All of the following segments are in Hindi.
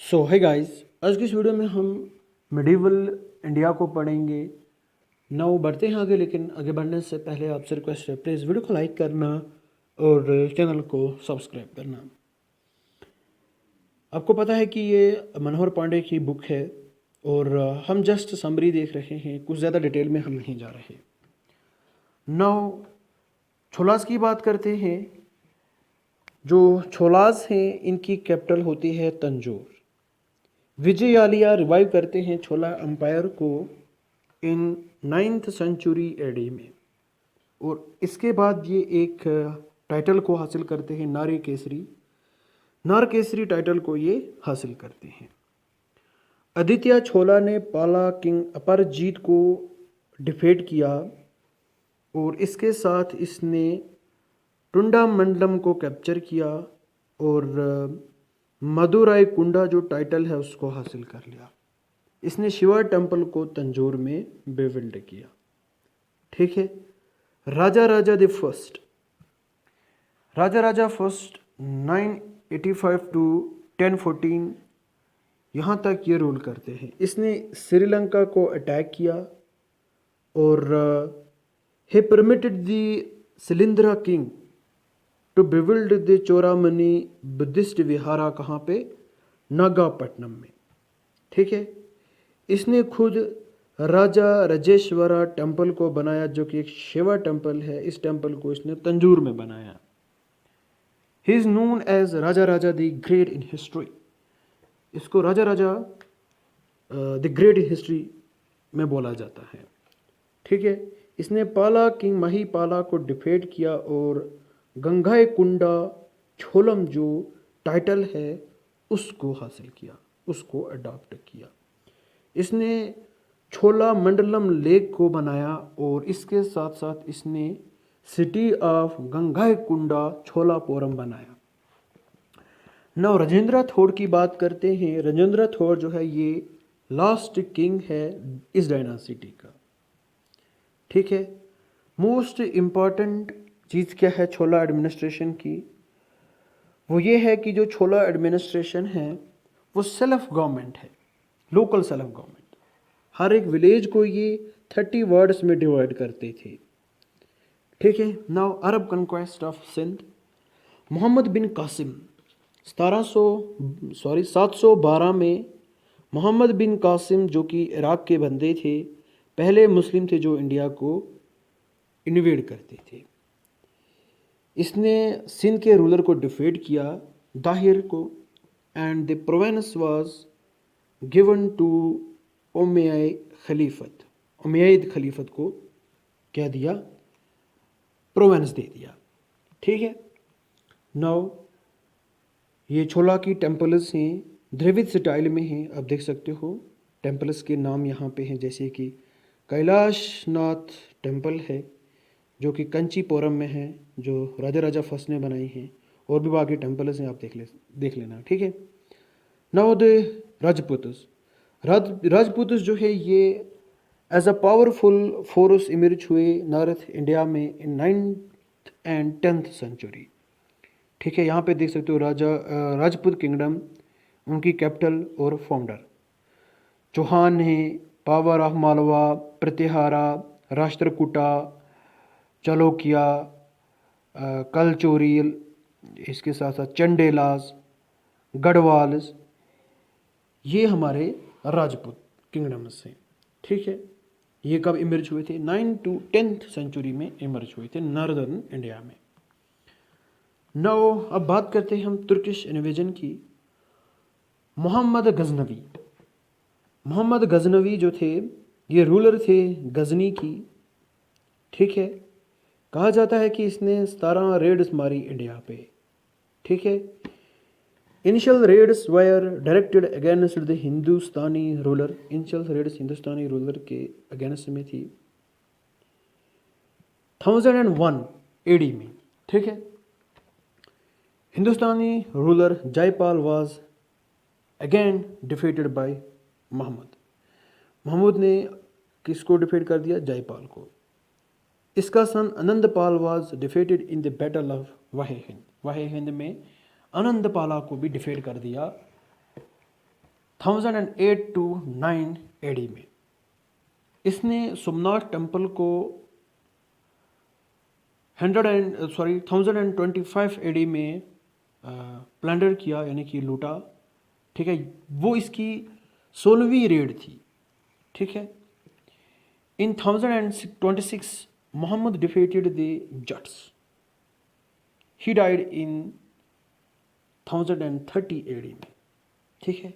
सो है गाइस, आज की इस वीडियो में हम मिडिवल इंडिया को पढ़ेंगे। नाउ बढ़ते हैं आगे, लेकिन आगे बढ़ने से पहले आपसे रिक्वेस्ट है, प्लीज़ वीडियो को लाइक करना और चैनल को सब्सक्राइब करना। आपको पता है कि ये मनोहर पांडे की बुक है और हम जस्ट समरी देख रहे हैं, कुछ ज़्यादा डिटेल में हम नहीं जा रहे। नाउ छोलास की बात करते हैं। जो छोलास हैं, इनकी कैपिटल होती है तंजौर। विजयालिया रिवाइव करते हैं छोला एम्पायर को इन 9th सेंचुरी एडी में, और इसके बाद ये एक टाइटल को हासिल करते हैं, नार केसरी टाइटल को ये हासिल करते हैं। आदित्य छोला ने पाला किंग अपरजीत को डिफेट किया और इसके साथ इसने टुंडा मंडलम को कैप्चर किया और मदुराई कुंडा जो टाइटल है उसको हासिल कर लिया। इसने शिवा टेम्पल को तंजौर में बिल्ड किया। ठीक है। राजा फर्स्ट 985 टू 1014 यहाँ तक ये रूल करते हैं। इसने श्रीलंका को अटैक किया और he permitted the Sailendra king to build the Chudamani Buddhist vihara, कहाँ पे? नागापट्टनम में। ठीक है। इसने खुद राजा राजेश्वरा टेम्पल को बनाया, जो कि एक शिवा टेम्पल है। इस टेम्पल को इसने तंजौर में बनाया। He is known as Raja the great in history. इसको Raja the great in history में बोला जाता है। ठीक है। इसने पाला किंग महिपाला को डिफेट किया और गंगाई कुंडा छोलम जो टाइटल है उसको हासिल किया, उसको अडॉप्ट किया। इसने छोला मंडलम लेक को बनाया और इसके साथ साथ इसने सिटी ऑफ गंगाई कुंडा छोलापुरम बनाया। नौ राजेंद्र थोड़ की बात करते हैं। राजेंद्र थोड़ जो है ये लास्ट किंग है इस डायनासिटी का। ठीक है। मोस्ट इम्पॉर्टेंट चीज़ क्या है छोला एडमिनिस्ट्रेशन की? वो ये है कि जो छोला एडमिनिस्ट्रेशन है वो सेल्फ गवर्नमेंट है, लोकल सेल्फ गवर्नमेंट। हर एक विलेज को ये 30 वार्ड्स में डिवाइड करते थे। ठीक है। Now Arab conquest of Sindh. Mohammad bin Qasim 712 में मोहम्मद बिन कासिम, जो कि इराक के बंदे थे, पहले मुस्लिम थे जो इंडिया को इन्वेड करते थे। इसने सिंध के रूलर को डिफेट किया, दाहिर को, and the province was given to Umayyad caliphate को क्या दिया? प्रोवेंस दे दिया। ठीक है। नाउ ये छोला की टेम्पल्स हैं, द्रविड़ स्टाइल में हैं। आप देख सकते हो टेम्पल्स के नाम यहाँ पे हैं, जैसे कि कैलाशनाथ टेम्पल है जो कि कंचीपुरम में है, जो राजा फर्स्ट ने बनाई है। और भी बाकी टेम्पल्स हैं, आप देख लेना। ठीक है। नाउ द राजपूतस जो है ये as a powerful force emerge हुए नॉर्थ इंडिया में in 9th and 10th century. ठीक है। यहाँ पे देख सकते हो राजपूत किंगडम, उनकी कैपिटल और फाउंडर चौहान है, पावर ऑफ मालवा, प्रतिहारा, राष्ट्रकूटा, चालुक्य, कलचोरियल, इसके साथ साथ चंडेलास, गढ़वाल्स, ये हमारे राजपूत किंगडम्स हैं। ठीक है। ये कब इमर्ज हुए थे? 9th to 10th सेंचुरी में इमर्ज हुए थे नॉर्दर्न इंडिया में। नाउ अब बात करते हैं हम तुर्किश इन्वेजन की। मोहम्मद गजनवी जो थे ये रूलर थे गजनी की। ठीक है। कहा जाता है कि इसने 17 रेड्स मारी इंडिया पे। ठीक है। Initial raids were directed against the Hindustani ruler. Initial raids Hindustani ruler के अगेंस्ट में थी 1001 एडी में। ठीक है। Hindustani ruler Jaipal was again defeated by Mahmud ने किसको डिफीट कर दिया? जयपाल को। इसका son Anandpal was defeated in the battle of Waihind में आनंदपाला को भी डिफीट कर दिया 1008 टू 9 एडी में। इसने सोमनाथ टेम्पल को 1025 एडी में प्लंडर किया, यानी कि लूटा। ठीक है, वो इसकी 16वीं रेड थी। ठीक है, in 1026 Mohammed defeated the Jats. He died in 1030 AD में। ठीक है,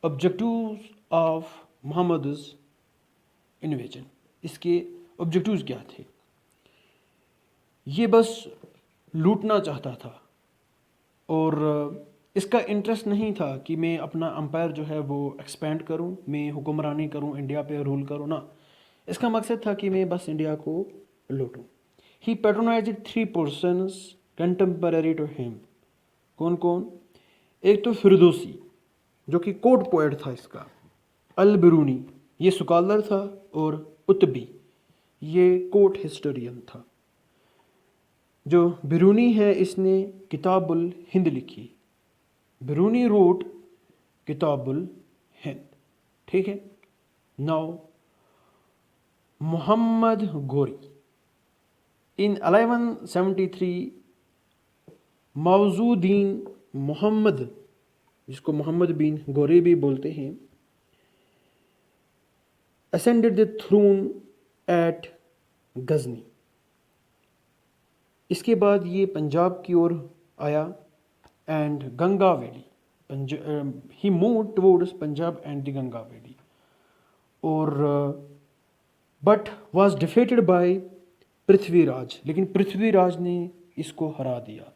ऑब्जेक्टिव्स ऑफ मोहम्मद's इन्वेजन, इसके ऑब्जेक्टिव्स क्या थे? ये बस लूटना चाहता था और इसका इंटरेस्ट नहीं था कि मैं अपना अम्पायर जो है वो एक्सपेंड करूं, मैं हुक्मरानी करूं, इंडिया पे रूल करूं ना। इसका मकसद था कि मैं बस इंडिया को लूटूं। ही patronised 3 persons contemporary to him. कौन कौन? एक तो फिरदौसी, जो कि कोर्ट पोएट था इसका। अल बिरूनी, ये स्कॉलर था। और उतबी, ये कोर्ट हिस्टोरियन था। जो बिरूनी है, इसने किताबुल हिंद लिखी। बिरूनी रोट किताबुल हिंद। ठीक है। नाउ मोहम्मद गोरी इन 1173 मौजूदीन मोहम्मद, जिसको मोहम्मद बिन गोरी भी बोलते हैं, ascended the throne at Ghazni. इसके बाद ये पंजाब की ओर आया and Ganga valley, he move towards Punjab and the Ganga valley, और but was defeated by Prithviraj. लेकिन पृथ्वीराज ने इसको हरा दिया।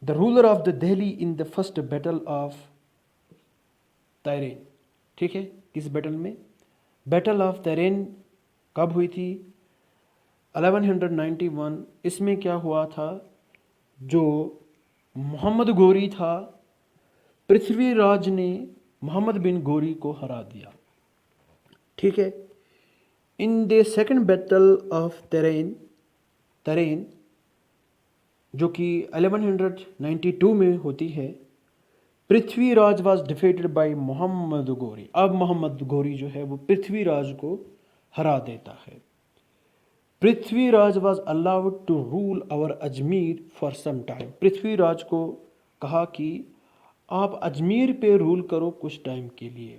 The ruler of the Delhi in the first battle of Tarain. ठीक है, किस बैटल में? बैटल ऑफ तैरेन कब हुई थी? 1191। इसमें क्या हुआ था? जो मोहम्मद गोरी था, पृथ्वीराज ने मोहम्मद बिन गोरी को हरा दिया। ठीक है। In the second battle of Tarain, जो कि 1192 में होती है, Prithviraj was defeated by Mohammed Ghori. अब मोहम्मद गोरी जो है वो पृथ्वीराज को हरा देता है। Prithviraj was allowed to rule our Ajmer for some time. Prithviraj को कहा कि आप अजमेर पे रूल करो कुछ टाइम के लिए।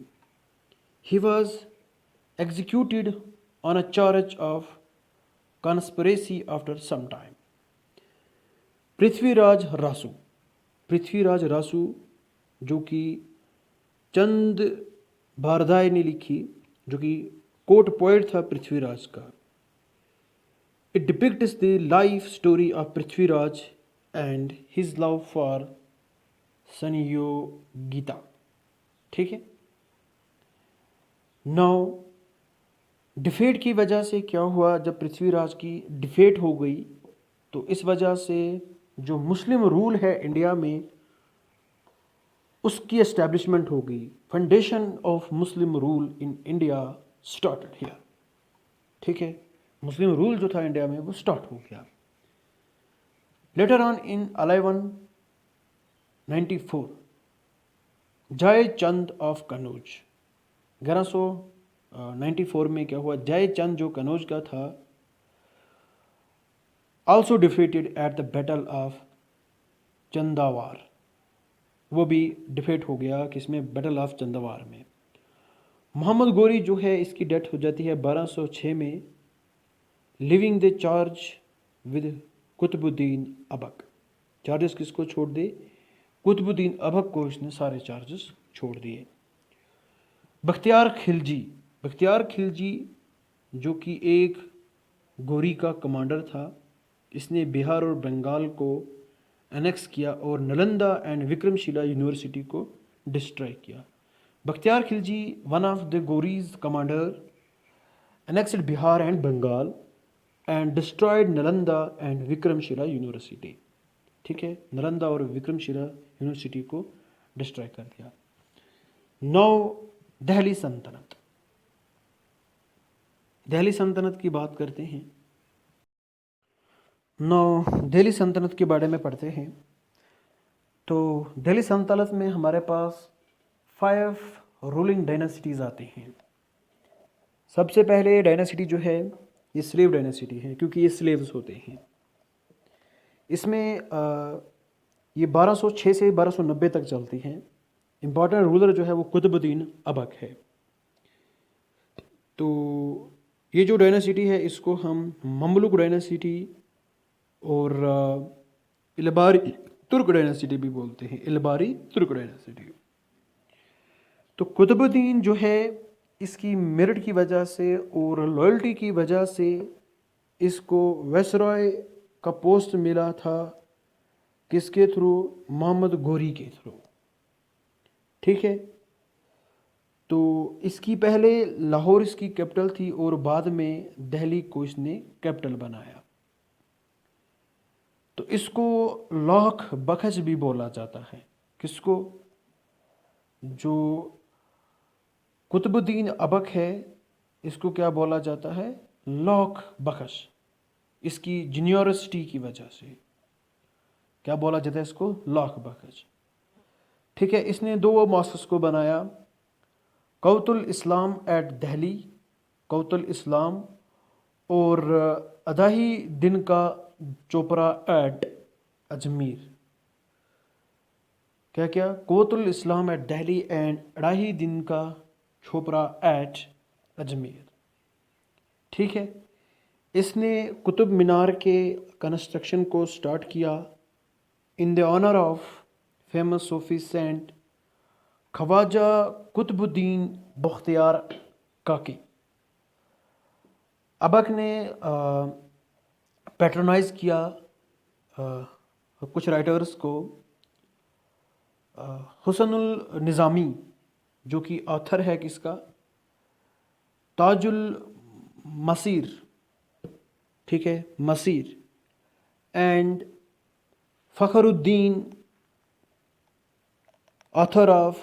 He was executed on a charge of conspiracy after some time. Prithviraj Raso, जो कि चंद भारदाय ने लिखी, जो कि कोर्ट पोएट था पृथ्वीराज का। It depicts the life story of Prithviraj and his love for Sanyogita. ठीक है। नाउ डिफेट की वजह से क्या हुआ? जब पृथ्वीराज की डिफेट हो गई तो इस वजह से जो मुस्लिम रूल है इंडिया में उसकी एस्टैब्लिशमेंट हो गई। Foundation of Muslim rule in India started here. ठीक है, मुस्लिम रूल जो था इंडिया में वो स्टार्ट हो गया। लेटर ऑन इन 1194 जय चंद ऑफ कनौज। 1194 में क्या हुआ? जय चंद जो कनौज का था, also defeated at the battle of चंदावार। वो भी डिफेट हो गया किसमें? बैटल ऑफ चंदावार में। मोहम्मद गोरी जो है इसकी डेथ हो जाती है 1206 में, leaving the charge with Qutbuddin Aibak. Charges किसको छोड़ दे? कुतुबुद्दीन अबक को इसने सारे चार्जेस छोड़ दिए। बख्तियार खिलजी जो कि एक गोरी का कमांडर था, इसने बिहार और बंगाल को एनेक्स किया और नालंदा एंड विक्रमशिला यूनिवर्सिटी को डिस्ट्रॉय किया। Bakhtiyar Khilji, one of the Ghori's commander, annexed Bihar and Bengal and destroyed Nalanda and Vikramshila university. ठीक है, नालंदा और विक्रमशिला यूनिवर्सिटी को डिस्ट्रॉय कर दिया। नौ दिल्ली सल्तनत की बात करते हैं। दिल्ली सल्तनत के बारे में पढ़ते हैं। तो दिल्ली सल्तनत में हमारे पास 5 रूलिंग डायनेसिटीज़ आते हैं। सबसे पहले डायनेसिटी जो है ये स्लेव डायनेसिटी है, क्योंकि ये स्लेव्स होते हैं। इसमें ये 1206 से 1290 तक चलती हैं। इम्पॉर्टेंट रूलर जो है वो कुतुबुद्दीन ऐबक है। तो ये जो डायनेसिटी है इसको हम ममलुक डायनेसिटी और इलबारी तुर्क डायनेसिटी भी बोलते हैं, इलबारी तुर्क डायनेसिटी। तो कुतुबुद्दीन जो है इसकी मेरिट की वजह से और लॉयल्टी की वजह से इसको वायसरॉय का पोस्ट मिला था। किसके थ्रू? मोहम्मद गोरी के थ्रू। ठीक है। तो इसकी पहले लाहौर इसकी कैपिटल थी और बाद में दिल्ली को इसने कैपिटल बनाया। तो इसको लाख बख्श भी बोला जाता है। किसको? जो कुतुबुद्दीन ऐबक है इसको क्या बोला जाता है? लाख बख्श। इसकी जीनियोसिटी की वजह से क्या बोला जाता है इसको? लाख बख्श। ठीक है। इसने 2 मॉस्क को बनाया, कौतुल इस्लाम एट दिल्ली, कौतुल इस्लाम, और अदाही दिन का चोपड़ा एट अजमेर। क्या क्या? कौतुल इस्लाम एट दिल्ली एंड अदाही दिन का चोपड़ा एट अजमेर। ठीक है। इसने कुतुब मीनार के कंस्ट्रक्शन को स्टार्ट किया in the honour of famous Sufi saint Khwaja Qutbuddin Bakhtiyar Kaki. Aibak ने पैट्रोनाइज किया कुछ राइटर्स को। हुसनुल निज़ामी जो कि ऑथर है किसका? ताजुल मसीर। ठीक है, मसीर। एंड फ़खरुद्दीन ऑथर ऑफ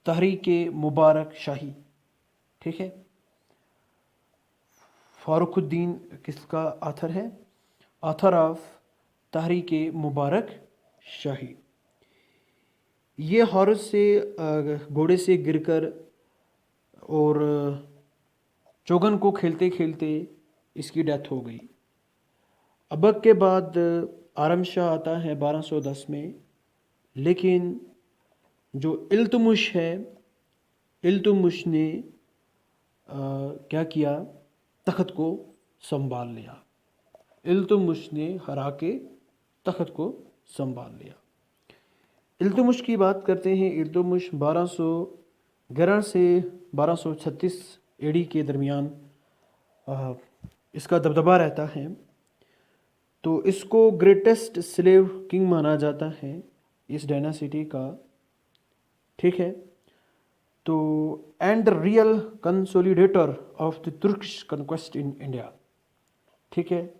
तहरीक मुबारक शाही। ठीक है। फ़ारुकुद्दीन किसका ऑथर है? ऑथर ऑफ तहरीक मुबारक शाही। ये हॉर्स से घोड़े से गिरकर और चोगन को खेलते खेलते इसकी डेथ हो गई। ऐबक के बाद आरम शाह आता है 1210 में, लेकिन जो इल्तुतमिश है, इल्तुतमिश ने क्या किया? तख्त को संभाल लिया। इल्तुतमिश ने हरा के तख्त को संभाल लिया। इल्तुतमिश की बात करते हैं। इल्तुतमिश 1211 से 1236 एडी के दरमियान इसका दबदबा रहता है। तो इसको ग्रेटेस्ट स्लेव किंग माना जाता है इस डायनासिटी का। ठीक है। तो and real consolidator of the Turkish conquest in India. ठीक है।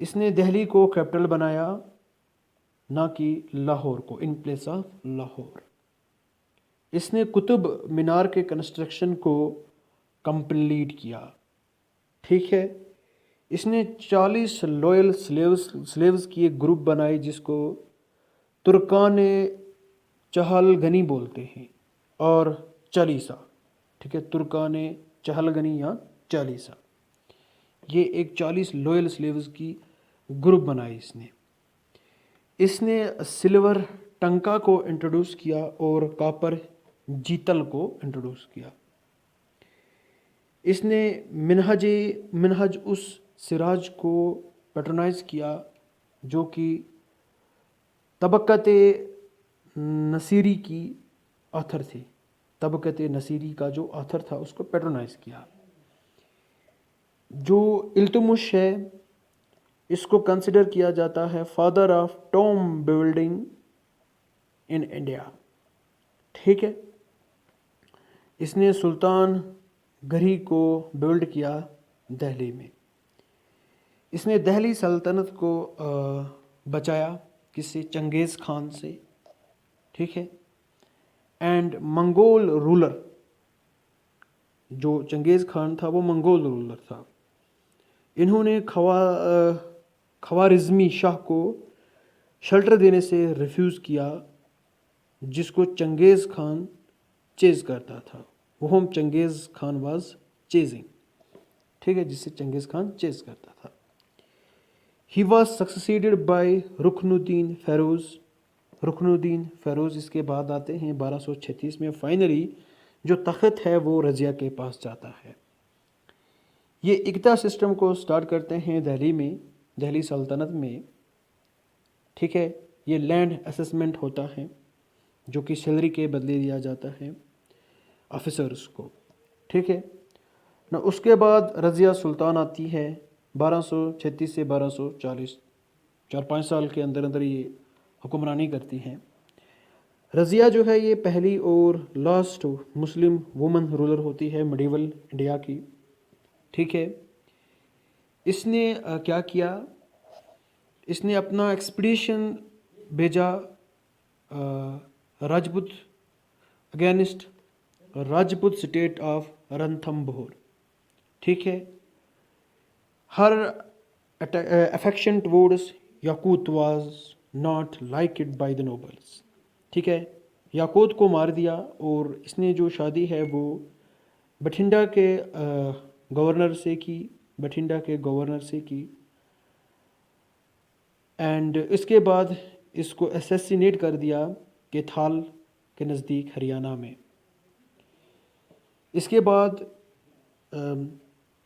इसने दिल्ली को कैपिटल बनाया, ना कि लाहौर को, इन प्लेस ऑफ लाहौर। इसने कुतुब मीनार के कंस्ट्रक्शन को कंप्लीट किया। ठीक है। इसने 40 लॉयल स्लेव्स की एक ग्रुप बनाई जिसको तुर्कान चहलगनी बोलते हैं और चालीसा। ठीक है, तुर्कान चहलगनी या चालीसा। ये एक 40 लॉयल स्लेव्स की ग्रुप बनाई इसने। इसने सिल्वर टंका को इंट्रोड्यूस किया और कॉपर जीतल को इंट्रोड्यूस किया। इसने मिनहज उस सिराज को पैट्रोनाइज किया जो कि तबक़त नसीरी की ऑथर थी। तबक़त नसीरी का जो ऑथर था उसको पैट्रोनाइज किया। जो इल्तुतमिश है इसको कंसिडर किया जाता है father of Tom building in India. ठीक है। इसने सुल्तान गढ़ी को बिल्ड किया दिल्ली में। इसने दिल्ली सल्तनत को बचाया किससे? चंगेज़ खान से। ठीक है। एंड मंगोल रूलर, जो चंगेज़ खान था वो मंगोल रूलर था। इन्होंने ख्वारिज़मी शाह को शेल्टर देने से रिफ्यूज़ किया, जिसको चंगेज़ खान चेज़ करता था, वहम चंगेज़ खान वाज चेजिंग, ठीक है, जिससे चंगेज़ खान चेज़ करता था। He was succeeded by Ruknuddin Firoz. Ruknuddin Firoz इसके बाद आते हैं 1236 में। फाइनली जो तख़्त है वो रज़िया के पास जाता है। ये इक्ता सिस्टम को स्टार्ट करते हैं दिल्ली में, दिल्ली सल्तनत में, ठीक है। ये लैंड असेसमेंट होता है जो कि सैलरी के बदले दिया जाता है ऑफिसर्स को, ठीक है ना। उसके बाद रज़िया सुल्तान आती है 1236 से 1240, 4-5 साल के अंदर अंदर ये हुक्मरानी करती हैं। रज़िया जो है ये पहली और लास्ट मुस्लिम वुमन रूलर होती है मिडिवल इंडिया की, ठीक है। इसने क्या किया, इसने अपना एक्सपीडिशन भेजा Rajput against Rajput state of Ranthambore, ठीक है। Her affection towards Yakut was not like it by the nobles, ठीक है। याकूत को मार दिया और इसने जो शादी है वो बठिंडा के गवर्नर से की, बठिंडा के गवर्नर से की। एंड इसके बाद इसको असैसिनेट कर दिया कैथाल के नज़दीक हरियाणा में। इसके बाद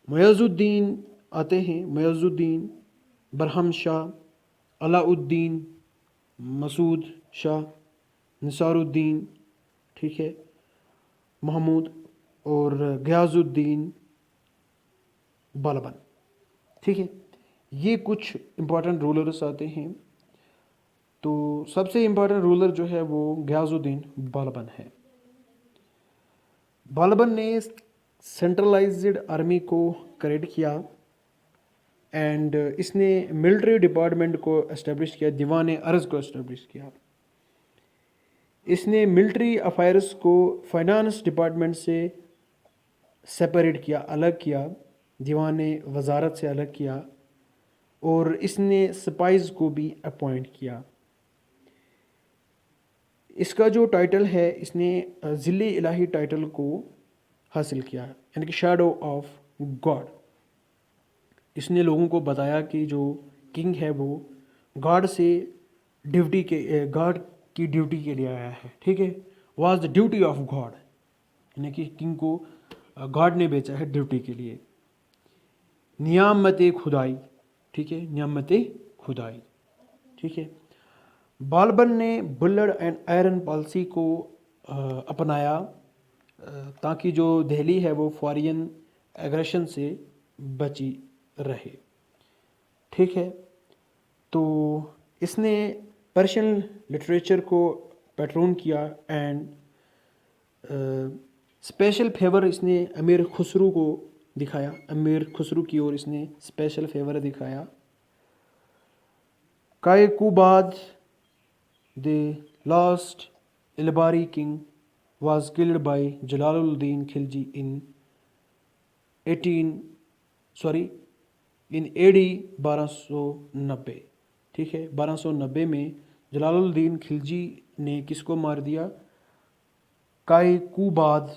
मुइज़ुद्दीन आते हैं, मुइज़ुद्दीन, बरहम शाह, अलाउद्दीन, मसूद शाह, निसारुद्दीन, ठीक है, महमूद और गयाजुद्दीन बालबन, ठीक है। ये कुछ इम्पॉर्टेंट रूलर्स आते हैं। तो सबसे इम्पॉर्टेंट रूलर जो है वो गयाजुद्दीन बालबन है। बालबन ने सेंट्रलाइज्ड आर्मी को क्रिएट किया एंड इसने मिलिट्री डिपार्टमेंट को एस्टेब्लिश किया, दीवान अर्ज़ को एस्टेब्लिश किया। इसने मिलिट्री अफेयर्स को फाइनेंस डिपार्टमेंट से सेपरेट किया, अलग किया, दीवान वजारत से अलग किया और इसने सिपाहीज़ को भी अपॉइंट किया। इसका जो टाइटल है, इसने ज़िले इलाही टाइटल को हासिल किया, यानी कि शैडो ऑफ गॉड। इसने लोगों को बताया कि जो किंग है वो गॉड से ड्यूटी के गॉड की ड्यूटी के लिए आया है, ठीक है। Was the duty of God, यानी कि किंग को गॉड ने भेजा है ड्यूटी के लिए। नियामत खुदाई, ठीक है, नियामत खुदाई, ठीक है। बालबन ने बुलेट एंड आयरन पॉलिसी को अपनाया ताकि जो दिल्ली है वो फॉरेन एग्रेशन से बची रहे, ठीक है। तो इसने पर्शियन लिटरेचर को पैट्रोन किया एंड स्पेशल फेवर इसने अमीर खुसरू को दिखाया, अमीर खुसरू की ओर इसने स्पेशल फेवर दिखाया। Kaiqubad the last Ilbari king was killed by Jalaluddin Khilji in AD 1290, ठीक है। 1290 में जलालुद्दीन खिलजी ने किसको मार दिया? कायकुबाद,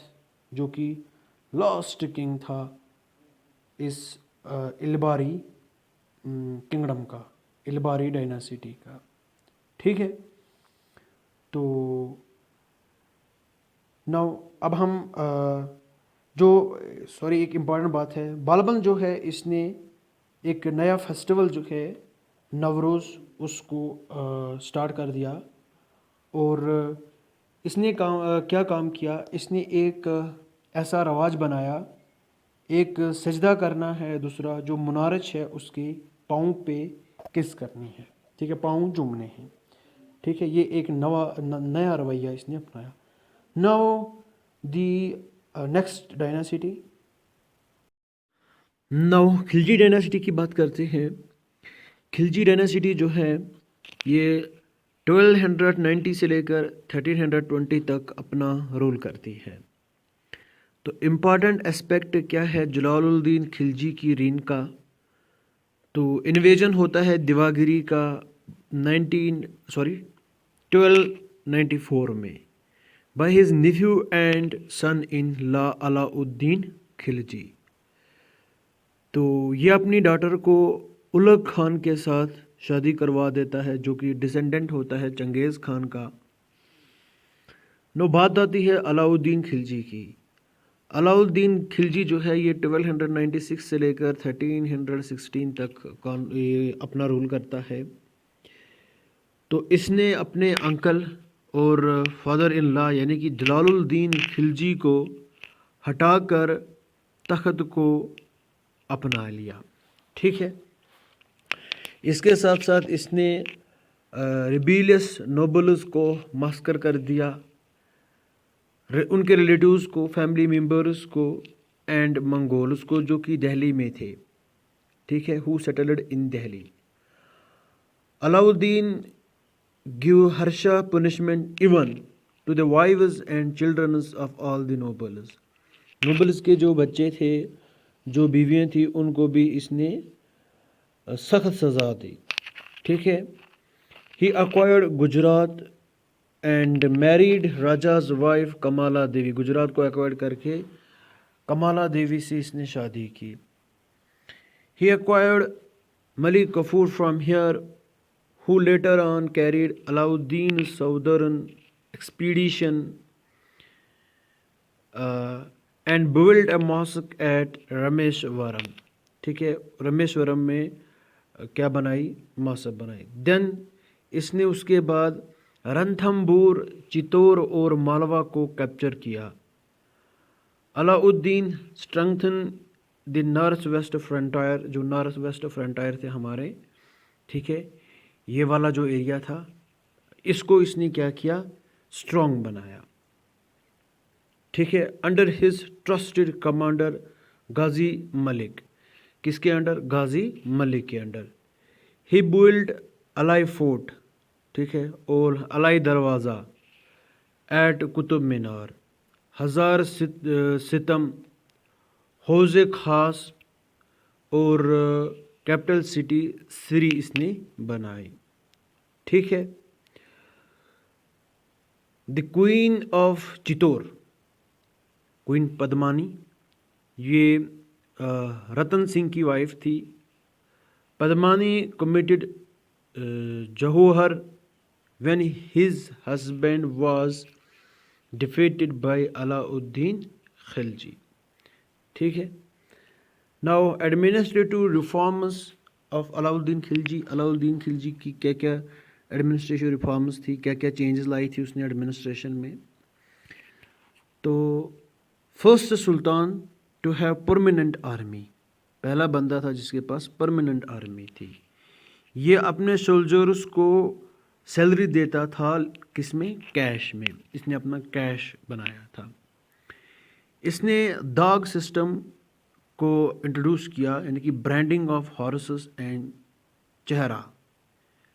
जो कि लास्ट किंग था इस इलबारी किंगडम का, इलबारी डायनासिटी का, ठीक है। तो नाउ अब हम एक इम्पॉर्टेंट बात है, बालबन जो है इसने एक नया फेस्टिवल जो है नवरोज़ उसको स्टार्ट कर दिया और इसने क्या काम किया, इसने एक ऐसा रवाज बनाया, एक सजदा करना है, दूसरा जो मुनारज है उसके पाँव पे किस करनी है, ठीक है, पाँव चूमने हैं, ठीक है। ये एक नया रवैया इसने अपनाया। Now the next dynasty, now Khilji dynasty की बात करते हैं। खिलजी डायनासिटी जो है ये 1290 से लेकर 1320 तक अपना रूल करती है। तो इम्पॉर्टेंट एस्पेक्ट क्या है जलालुद्दीन खिलजी की रीन का? तो इन्वेजन होता है दिवागिरी का 1294 में। by his nephew and son-in-law Alauddin Khilji. तो ये अपनी डॉटर को उलग खान के साथ शादी करवा देता है, जो कि डिसेंडेंट होता है चंगेज़ खान का। नो बात आती है अलाउद्दीन खिलजी की। अलाउद्दीन खिलजी जो है ये 1296 से लेकर 1316 तक ये अपना रूल करता है। तो इसने अपने अंकल और फादर इन लॉ यानी कि जलालुद्दीन खिलजी को हटाकर तख्त को अपना लिया। ठीक है, इसके साथ साथ इसने रिबेलियस नोबल्स को मास्कर कर दिया, उनके रिलेटिव्स को, फैमिली मेम्बर्स को एंड मंगोल्स को जो कि दिल्ली में थे। ठीक है, who settled in Delhi. Alauddin give harsher punishment even to the wives and childrens of all the nobles. Nobles के जो बच्चे थे, जो बीवियाँ थी, उनको भी इसने सख्त सज़ा दी। ठीक है, he acquired Gujarat and married Raja's wife Kamala Devi. Gujarat को एक्वायर करके कमाला देवी से इसने शादी की। He acquired Malik Kafur from here who later on carried Alauddin's southern expedition and built a mosque at Rameshwaram। ठीक है, रामेश्वरम में क्या बनाई? मस्जिद बनाई। देन इसने उसके बाद रणथंबोर, चित्तौड़ और मालवा को कैप्चर किया। Alauddin strengthen the north west frontier, जो नॉर्थ वेस्ट फ्रंटायर थे हमारे, ठीक है, ये वाला जो एरिया था, इसको इसने क्या किया? स्ट्रॉन्ग बनाया। ठीक है, अंडर हिज ट्रस्टेड कमांडर गाजी मलिक। किसके अंडर? गाजी मलिक के अंडर। ही बिल्ड अलाई फोर्ट, ठीक है, और अलाई दरवाज़ा एट कुतुब मीनार, हज़ार सितम, हौज़े खास और कैपिटल सिटी सिरी इसने बनाई। ठीक है, the queen of Chittor, queen Padmini, ये रतन सिंह की वाइफ थी। Padmini committed jauhar when his husband was defeated by Alauddin Khilji. ठीक है, now administrative reforms of Alauddin Khilji. Alauddin Khilji की क्या क्या एडमिनिस्ट्रेटिव रिफॉर्म्स थी, क्या क्या चेंजेस लाई थी उसने एडमिनिस्ट्रेशन में। तो first sultan to have permanent army, पहला बंदा था जिसके पास परमानेंट आर्मी थी। ये अपने सोल्जर्स को सैलरी देता था, किसमें? कैश में। इसने अपना कैश बनाया था। इसने दाग सिस्टम को इंट्रोड्यूस किया, यानी कि ब्रांडिंग ऑफ हॉर्सेस एंड चेहरा,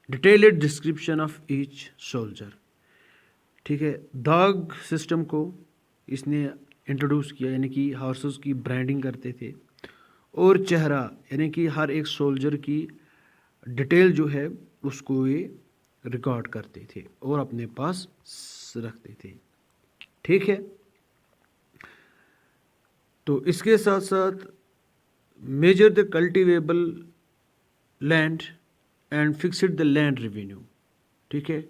detailed description of each soldier. ठीक है, दाग सिस्टम को इसने इंट्रोड्यूस किया, यानी कि हॉर्सेस की ब्रांडिंग करते थे, और चेहरा यानी कि हर एक सोल्जर की डिटेल जो है उसको ये रिकॉर्ड करते थे और अपने पास रखते थे। ठीक है, तो इसके साथ साथ measure the cultivable land and fixed the land revenue. ठीक है,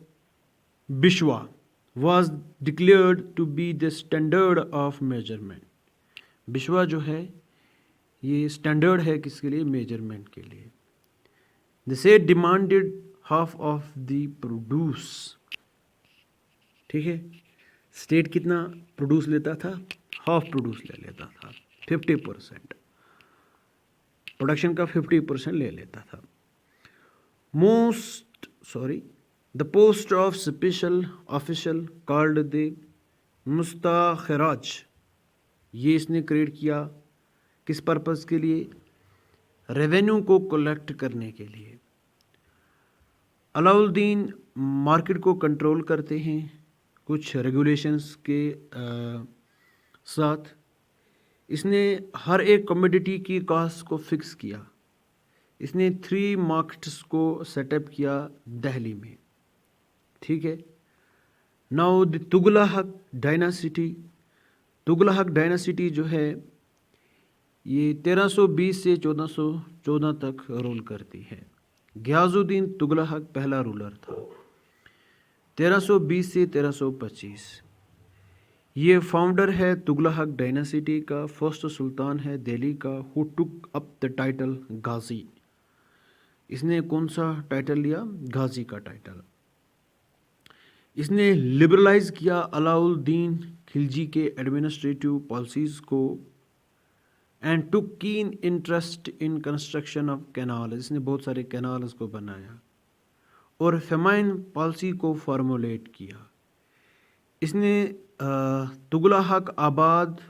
Bishwa was declared to be the standard of measurement। Bishwa जो है ये स्टैंडर्ड है किसके लिए? मेजरमेंट के लिए। The state demanded half of the produce। ठीक है, स्टेट कितना प्रोड्यूस लेता था? हाफ प्रोड्यूस ले लेता था, 50%। प्रोडक्शन का 50% ले लेता था। The post of special official called the मुस्ताखराज, ये इसने क्रिएट किया किस पर्पस के लिए? रेवेन्यू को कलेक्ट करने के लिए। अलाउद्दीन मार्केट को कंट्रोल करते हैं कुछ रेगुलेशंस के साथ। इसने हर एक कमोडिटी की कॉस्ट को फिक्स किया। इसने 3 मार्केट्स को सेटअप किया दिल्ली में। ठीक है, नाउ द तुगलक डायनासिटी जो है ये 1320 से 1414 तक रूल करती है। गियाजुद्दीन तुगलक पहला रूलर था 1320 से 1325। ये फाउंडर है तुगलक डायनासिटी का, फर्स्ट सुल्तान है दिल्ली का who took up the title Ghazi. इसने कौन सा टाइटल लिया? गाजी का टाइटल। इसने लिबरलाइज किया अलाउद्दीन खिलजी के एडमिनिस्ट्रेटिव पॉलिसीज़ को and took keen interest in construction of canal. इसने बहुत सारे कैनाल्स को बनाया और फेमाइन पॉलिसी को फॉर्मुलेट किया। इसने तुगलक आबाद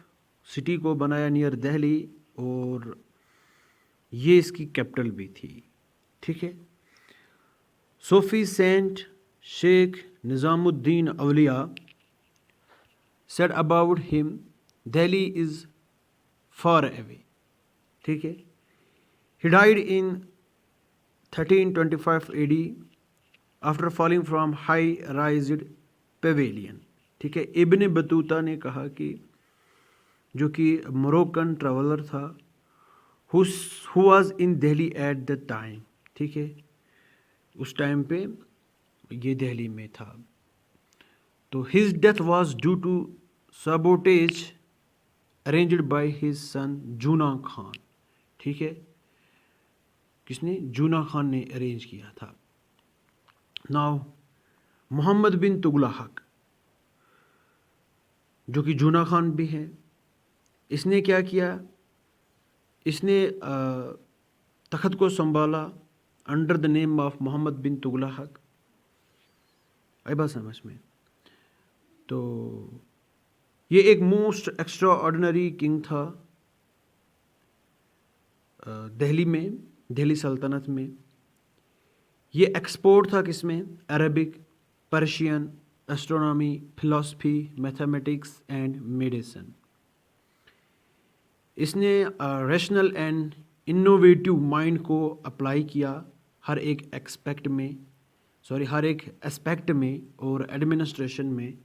सिटी को बनाया नियर दिल्ली और ये इसकी कैपिटल भी थी। ठीक है। Sufi saint Sheikh Nizamuddin Auliya said about him, Delhi is far away. ठीक है। He died in 1325 AD after falling from high-rised pavilion. ठीक है। इब्न बतूता ने कहा कि जो कि मोरक्कन ट्रैवलर था who was in Delhi at the time. ठीक है। उस टाइम पे ये दिल्ली में था। तो his death was due to sabotage arranged by his son जूना खान। ठीक है। किसने? जूना खान ने अरेंज किया था। नाउ मोहम्मद बिन तुगलक जो कि जूना खान भी है, इसने क्या किया? इसने तख्त को संभाला under the name of Mohammed bin Tughlaq. आई बात समझ में? तो ये एक मोस्ट एक्स्ट्रा ऑर्डिनरी किंग था दिल्ली में, दिल्ली सल्तनत में। ये एक्सपोर्ट था किसमें? Arabic, Persian, astronomy, philosophy, mathematics and medicine. इसने रैशनल एंड इनोवेटिव माइंड को अप्लाई किया हर एक एस्पेक्ट में और एडमिनिस्ट्रेशन में,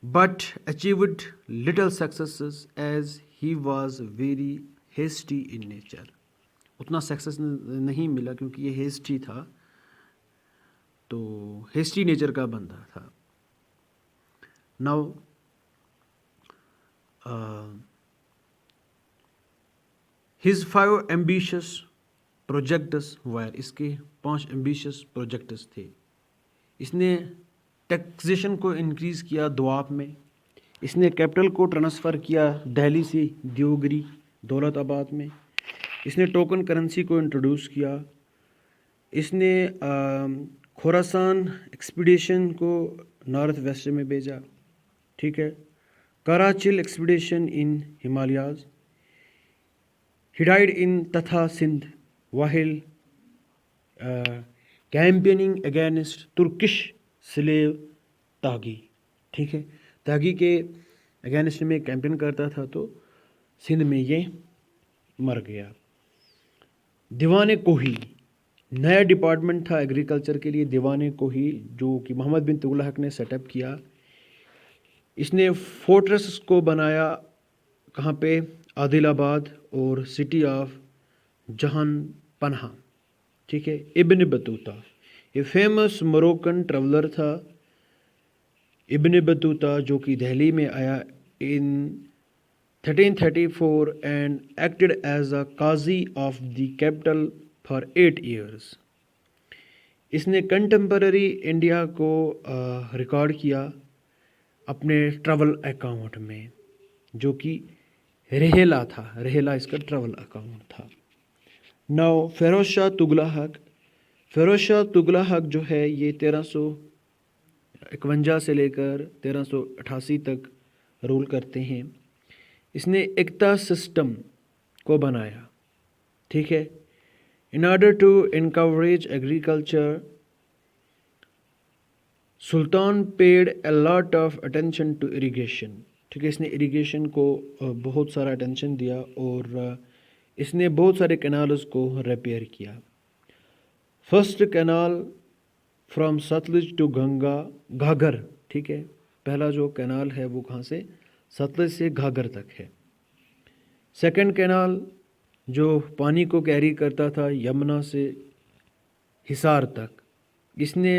but achieved little successes as he was very hasty in nature. उतना सक्सेस नहीं मिला क्योंकि ये हेस्टी था, तो हेस्टी नेचर का बंदा था। नाउ हिज 5 एम्बिशियस प्रोजेक्ट्स वर, इसके 5 एम्बिशियस प्रोजेक्ट्स थे। इसने टैक्सेशन को इंक्रीज़ किया द्वाब में। इसने कैपिटल को ट्रांसफ़र किया दिल्ली से दियोगरी दौलताबाद में। इसने टोकन करेंसी को इंट्रोड्यूस किया। इसने खुरासान एक्सपीडिशन को नॉर्थ वेस्ट में भेजा। ठीक है। Qarachil expedition in Himalayas. He died in Thatta Sindh while campaigning against Turkish slave Taghi. ठीक है। तागी के अगेंस्ट में कैंपेन करता था, तो सिंध में ये मर गया। दीवान कोही नया डिपार्टमेंट था एग्रीकल्चर के लिए, दीवान कोही, जो कि मोहम्मद बिन तुगलक ने सेटअप किया। इसने फोर्ट्रेस को बनाया कहाँ पे? आदिलाबाद और सिटी ऑफ जहानपन्हा। ठीक है। इब्न बतूता ये फेमस मोरक्कन ट्रैवलर था। इब्न बतूता जो कि दिल्ली में आया in 1334 and acted as a qazi of the capital for 8 years। इसने कंटेम्पररी इंडिया को रिकॉर्ड किया अपने ट्रैवल अकाउंट में, जो कि रेहला था। रेहला इसका ट्रैवल अकाउंट था। नाउ फिरोज शाह तुगलक जो है ये 1351 से लेकर 1388 तक रूल करते हैं। इसने एकता सिस्टम को बनाया। ठीक है। In order to encourage agriculture, sultan paid a lot of attention to irrigation. ठीक है। इसने इरिगेशन को बहुत सारा अटेंशन दिया और इसने बहुत सारे कैनाल्स को रिपेयर किया। First canal from Sutlej to Ganga Ghaghar, ठीक है। पहला जो कैनाल है वो कहाँ से, सतलुज से घाघर तक है। सेकंड कैनाल जो पानी को कैरी करता था यमुना से हिसार तक, इसने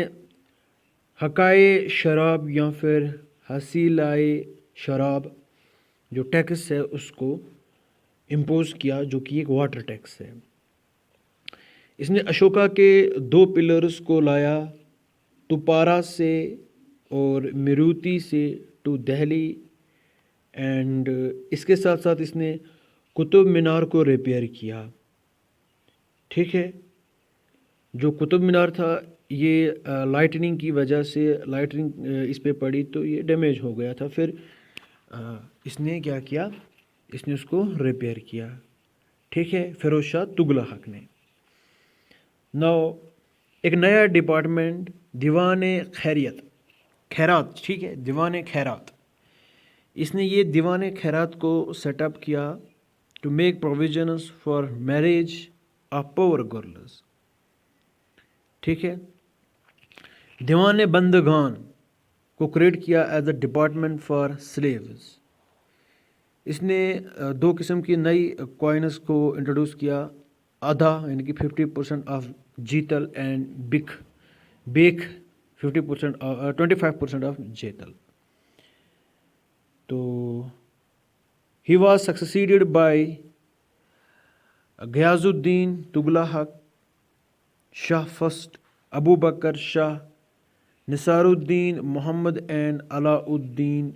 हकाए शराब या फिर हसीलाए शराब जो टैक्स है उसको इम्पोज किया, जो कि एक वाटर टैक्स है। इसने अशोका के 2 पिलर्स को लाया, तुपारा से और मिरूति से टू दिल्ली, एंड इसके साथ साथ इसने कुतुब मीनार को रिपेयर किया, ठीक है। जो कुतुब मीनार था ये लाइटनिंग की वजह से लाइटनिंग इस पे पड़ी तो ये डैमेज हो गया था। फिर इसने क्या किया, इसने उसको रिपेयर किया, ठीक है, फिरोज शाह तुगलक ने। नाउ एक नया डिपार्टमेंट दीवान खैरात, ठीक है, दीवान खैरात, इसने ये दीवान खैरात को सेटअप किया to make provisions for marriage of poor girls, ठीक है। दीवान बंदगान को क्रिएट किया as a department for slaves. इसने 2 किस्म की नई कॉइन्स को इंट्रोड्यूस किया, आधा यानी कि 50% ऑफ जीतल एंड बेक 50% 25% ऑफ जेतल। तो he was succeeded by Ghiyasuddin Tughlaq Shah first, Abu Bakr Shah, Nisaruddin Mohammed and Alauddin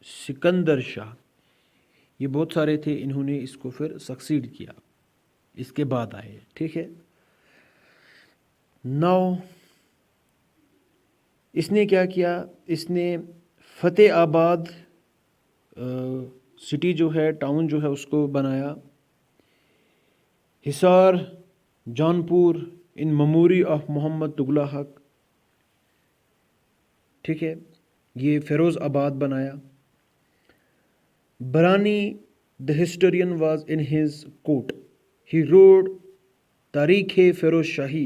Sikandar Shah. ये बहुत सारे थे, इन्होंने इसको फिर सक्सीड किया, इसके बाद आए, ठीक है। नाउ इसने क्या किया, इसने फतेह आबाद सिटी जो है, टाउन जो है उसको बनाया, Hisar Jaunpur in memory of Mohammed Tughlaq, ठीक है, ये फिरोज आबाद बनाया। Barani the historian was in his court, he wrote Tarikh Firoz Shahi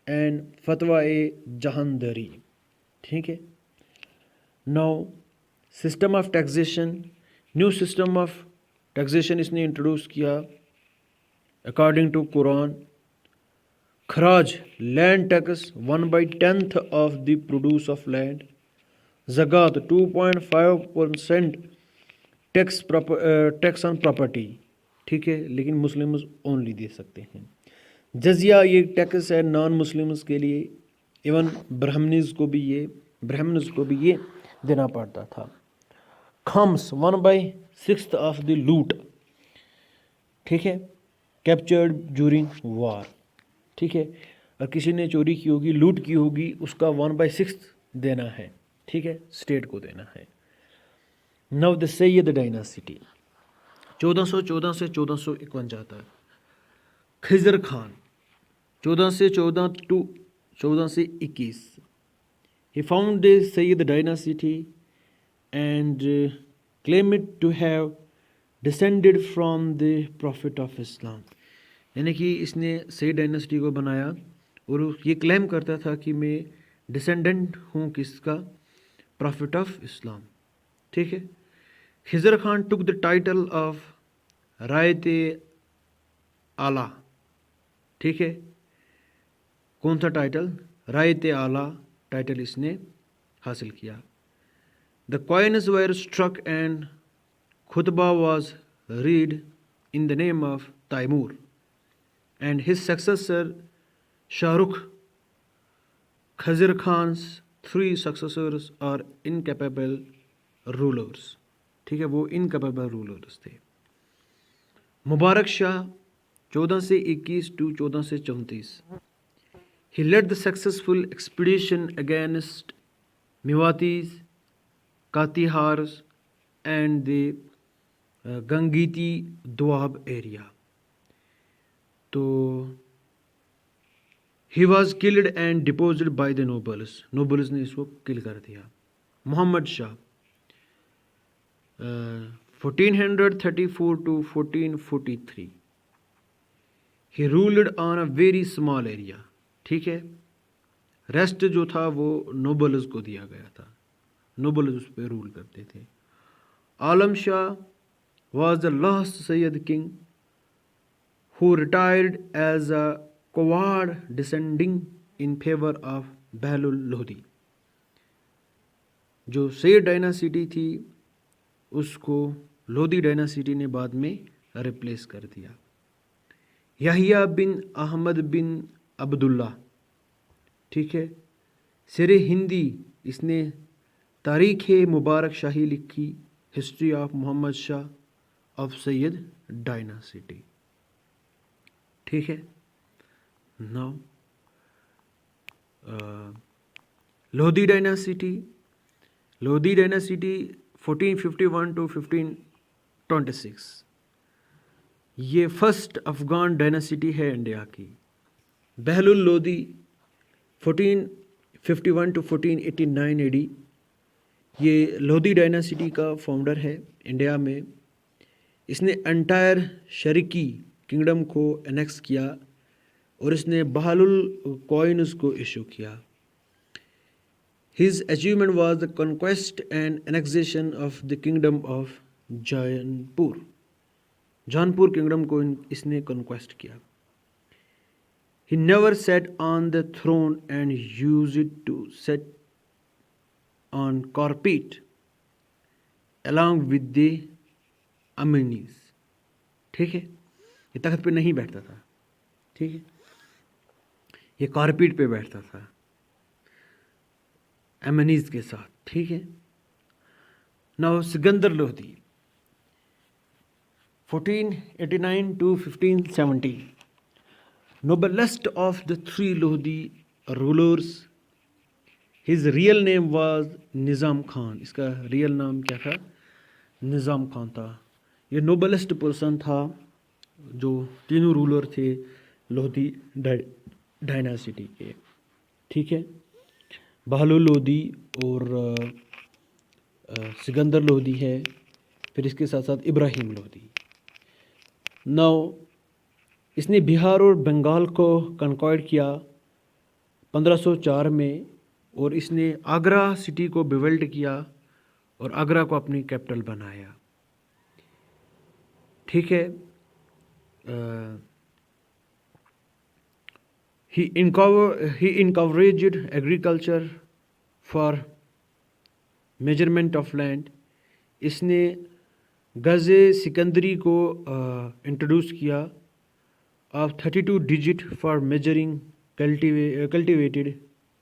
and Fatawa Jahandari, ठीक है। Now system of taxation, new system of taxation इसने इंट्रोड्यूस किया according to Quran. Kharaj land tax 1/10 of the produce of land, zakat 2.5% tax on property, ठीक है, लेकिन मुस्लिम्स ओनली दे सकते हैं। जजिया ये टैक्स है नॉन मुस्लिम्स के लिए, इवन ब्राह्मण्स को भी ये देना पड़ता था। खम्स 1/6 ऑफ द लूट, ठीक है, कैप्चर्ड ड्यूरिंग वार, ठीक है। और किसी ने चोरी की होगी, लूट की होगी, उसका 1/6 देना है, ठीक है, स्टेट को देना है। नव द सैयद डायनासिटी 1414 से 1451 तक। खिजर खान 14 से 14 टू 14 से 21, he found the Sayyid dynasty and claimed to have descended from the Prophet of Islam, यानी कि इसने सईद डायनेस्टी को बनाया और ये क्लेम करता था कि मैं डिसेंडेंट हूँ किसका, प्रॉफिट ऑफ इस्लाम, ठीक है। Khizr Khan took the title of Rayat Ala, ठीक है, कौन सा टाइटल, रायत आला टाइटल इसने हासिल किया। The coins were struck and khutba was read in the name of Timur and his successor Shahrukh. Khizr Khan's 3 successors are incapable rulers, ठीक है, वो इनकैपेबल रूलर्स थे। मुबारक शाह 14 से 21 टू 14 से 34, he led the successful expedition against Mewatis, Katihars and the Gangiti Doab area. तो he was killed and deposed by the nobles ने इसको किल कर दिया। Mohammad Shah 1434 to 1443, he ruled on a very small area, ठीक है, रेस्ट जो था वो नोबल्स को दिया गया था, नोबल्स उस पर रूल करते थे। आलम Shah was the last Sayyid king who retired as a coward, descending in favor of बहलुल Lodhi. जो सैयद डायनासिटी थी उसको लोधी डायनासिटी ने बाद में रिप्लेस कर दिया। यहिया बिन अहमद बिन अब्दुल्ला, ठीक है, सिरे हिंदी इसने तारीख़ मुबारक शाही लिखी, history of Mohammed Shah of Sayyid dynasty, ठीक है। Now Lodi dynasty, Lodi dynasty 1451 to 1526, ये फर्स्ट अफ़गान डायनासिटी है इंडिया की। बहलुल लोधी 1451 टू 1489 AD, ये लोधी डायनासिटी का फाउंडर है इंडिया में। इसने एंटायर शरीकी किंगडम को एनेक्स किया और इसने बहालुल कॉइन्स को इशू किया। His achievement was the conquest and annexation of the kingdom of Jaunpur, Jaunpur kingdom को इसने कॉन्क्वेस्ट किया। He never set on the throne and use it to set on carpet along with the अमीनीज, ठीक है, ये तख्त पे नहीं बैठता था, ठीक है, ये कारपेट पे बैठता था अमीनीज के साथ, ठीक है। Now Sikandar Lodhi 1489 to 1570, noblest of the three Lodi rulers, his real name was निज़ाम खान, इसका रियल नाम क्या था? निज़ाम खान था। ये नोबलेस्ट पर्सन था जो तीनों रूलर थे लोधी डायनासिटी के, ठीक है, बहलुल लोधी और सिकंदर लोधी है, फिर इसके साथ साथ इब्राहिम लोधी। नाउ इसने बिहार और बंगाल को कन्क्वायर किया 1504 में, और इसने आगरा सिटी को बिल्ड किया और आगरा को अपनी कैपिटल बनाया, ठीक है। He encouraged agriculture for measurement of land, इसने गज़े सिकंदरी को इंट्रोड्यूस किया of 32 digit for measuring cultivated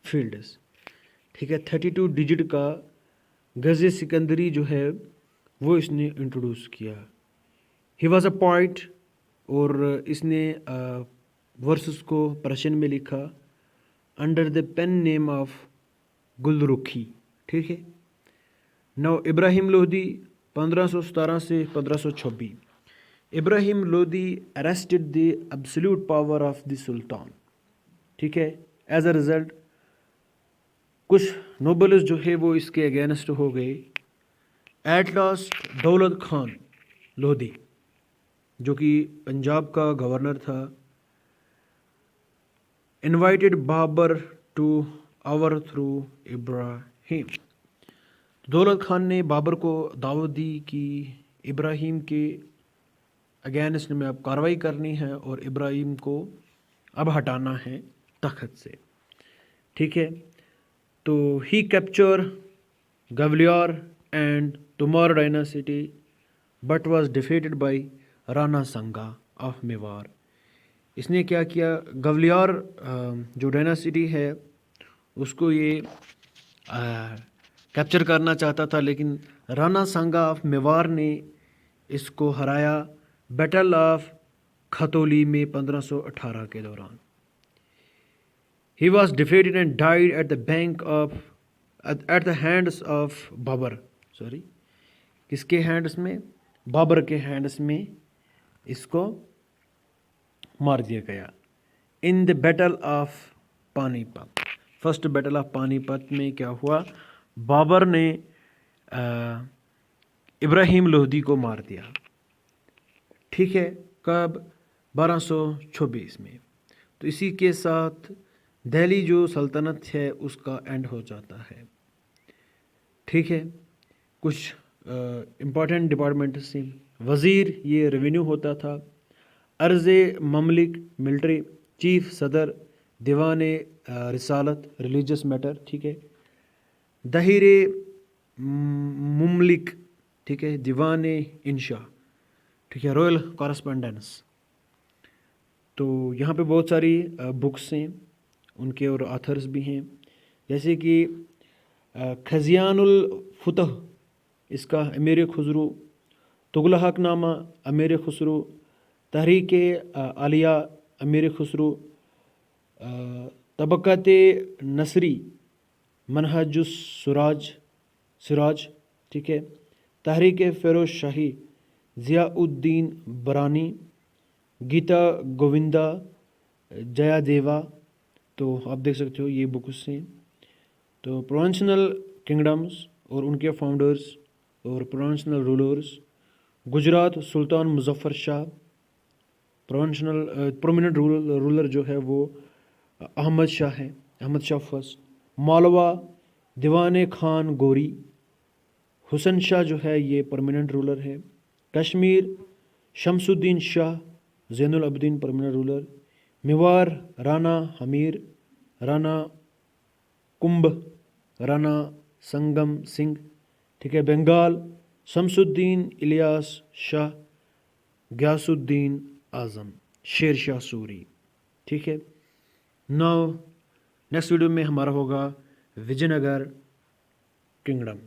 fields, ठीक है, 32 डिजिट का गज़े सिकंदरी जो है वो इसने इंट्रोड्यूस किया। ही वॉज अ पोइट, और इसने वर्सेस को पर्शियन में लिखा under the pen name of Gulrukhi, ठीक है। नौ इब्राहिम लोधी 1517 से 1526, Ibrahim Lodhi arrested the absolute power of the sultan, ठीक है। एज अ रिज़ल्ट कुछ नोबल्स जो है वो इसके अगेंस्ट हो गए। एट लास्ट दौलत खान लोधी, जो कि पंजाब का गवर्नर था, invited Babur to overthrow Ibrahim, Daulat Khan ने बाबर को दावत दी कि इब्राहिम के अगेंस्ट में अब कार्रवाई करनी है और इब्राहिम को अब हटाना है तख्त से, ठीक है। तो he capture Gwalior and Tomar dynasty but was defeated by Rana Sanga of Mewar. इसने क्या किया, गवलियार जो डायनासिटी है उसको ये कैप्चर करना चाहता था, लेकिन राणा संगा ऑफ मेवाड़ ने इसको हराया बैटल ऑफ खतौली में 1518 के दौरान। He was defeated and died at the hands of Babar, किसके हैंड्स में? बाबर के हैंड्स में इसको मार दिया गया इन the battle of Panipat. First battle of Panipat में क्या हुआ, बाबर ने इब्राहिम लोधी को मार दिया, ठीक है। कब? 1226 में। तो इसी के साथ दिल्ली जो सल्तनत है उसका एंड हो जाता है। ठीक है, कुछ इम्पॉर्टेंट डिपार्टमेंट से वज़ीर ये रेवेन्यू होता था, अर्ज़ ममलिक मिलिट्री, चीफ सदर, दीवान रिसालत रिलीजियस मैटर, ठीक है, दहिरे मुमलिक, ठीक है, दीवान इंशा, ठीक है, रॉयल कॉरस्पॉन्डेंस। तो यहाँ पे बहुत सारी बुक्स हैं उनके और ऑथर्स भी हैं, जैसे कि खजियानुल फुतह, इसका अमीर खुसरो, तुगलकनामा अमीर खुसरो, तहरीक आलिया अमीर खुसरो, तबक़त नसरी मनहजुस सुराज सिराज, ठीक है, तहरीक फ़िरोज़ शाही ज़ियाउद्दीन बरानी, गीता गोविंदा जयादेवा। तो आप देख सकते हो ये बुक्स हैं। तो प्रोविंशनल किंगडम्स और उनके फाउंडर्स और provincial rulers, Gujarat sultan Muzaffar Shah, prominent ruler जो है वो अहमद शाह है, अहमद शाह फर्स्ट। मालवा दीवान खान गोरी, हुसन शाह जो है ये परमानेंट रूलर है। Kashmir Shamsuddin Shah Zainul Abidin permanent ruler. मेवाड़ राणा हमीर, राणा कुंभ, राणा संगम सिंह, ठीक है। बंगाल शमसुद्दीन इलियास शाह, गयासुद्दीन आज़म, शेर शाह सूरी, ठीक है। नाउ नेक्स्ट वीडियो में हमारा होगा विजयनगर किंगडम।